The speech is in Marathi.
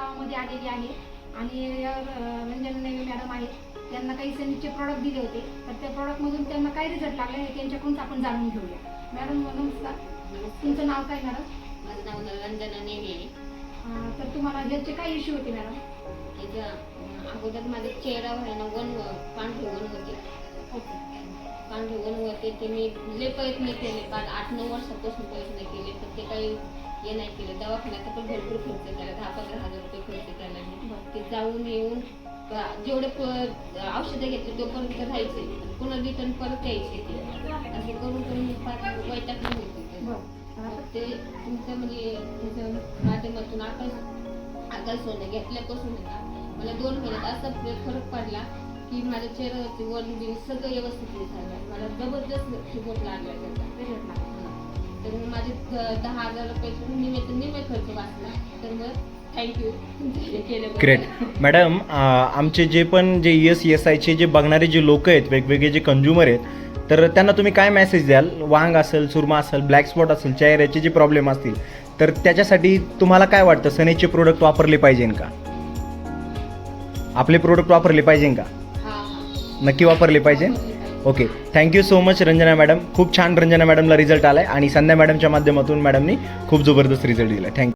गावामध्ये आलेली आहे आणि रंजना नेवे मॅडम आहेत. त्यांना काही सनीचे प्रॉडक्ट दिले होते, तर त्या प्रॉडक्टमधून त्यांना काय रिझल्ट लागला हे त्यांच्याकडूनच आपण जाणून घेऊया. मॅडम नमस्कार, तुमचं नाव काय मॅडम? माझं नाव रंजना नेवे. तर तुम्हाला हेल्थचे काय इश्यू होते मॅडम? अगोदर माझे चेहरा व्हायला पांढरे वन होते. ओके. पांढरे वन होते ते मी लय प्रयत्न केले, 8-9 वर्षापासून प्रयत्न केले, पण ते काही हे नाही केलं. दवाखान्यात पण भरपूर खर्च केला, 10-15 हजार रुपये खर्च केला मी. ते जाऊन येऊन जेवढे औषधं घेतले तोपर्यंत राहायचे, पुन्हा रिटर्न परत यायचे. ते असं करून करून मी फार वैतागली होते. ते तुमचं म्हणजे तुमच्या माध्यमातून आकाश सोनं घेतल्यापासून मला 2 महिन्यात असा फरक पडला की माझ्या चेहऱ्यावरती वन बिन सगळं व्यवस्थित झालं. मला जबरदस्त रिपोर्ट लागला त्याचा. तर माझे 10,000 रुपयातून निम्मे खर्च वाचला. तर मग थँक्यू केलं. ग्रेट. मॅडम, आमचे जे पण जे ESI जे बघणारे जे लोक आहेत, वेगवेगळे जे कंझ्युमर आहेत, तर त्यांना तुम्ही काय मेसेज द्याल? वांग असेल, सुरमा असेल, ब्लॅक स्पॉट असेल, चेहऱ्याचे जे प्रॉब्लेम असतील, तर त्याच्यासाठी तुम्हाला काय वाटतं? सनेचे प्रोडक्ट वापरले पाहिजे का? आपले प्रोडक्ट वापरले पाहिजे का? नक्की वापरले पाहिजे. Okay, thank you so much Ranjana madam. खूप छान रंजना मॅडमला रिझल्ट आला आहे आणि संध्या मॅडमच्या माध्यमातून मॅडमनी खूप जबरदस्त रिझल्ट दिला. थँक्यू.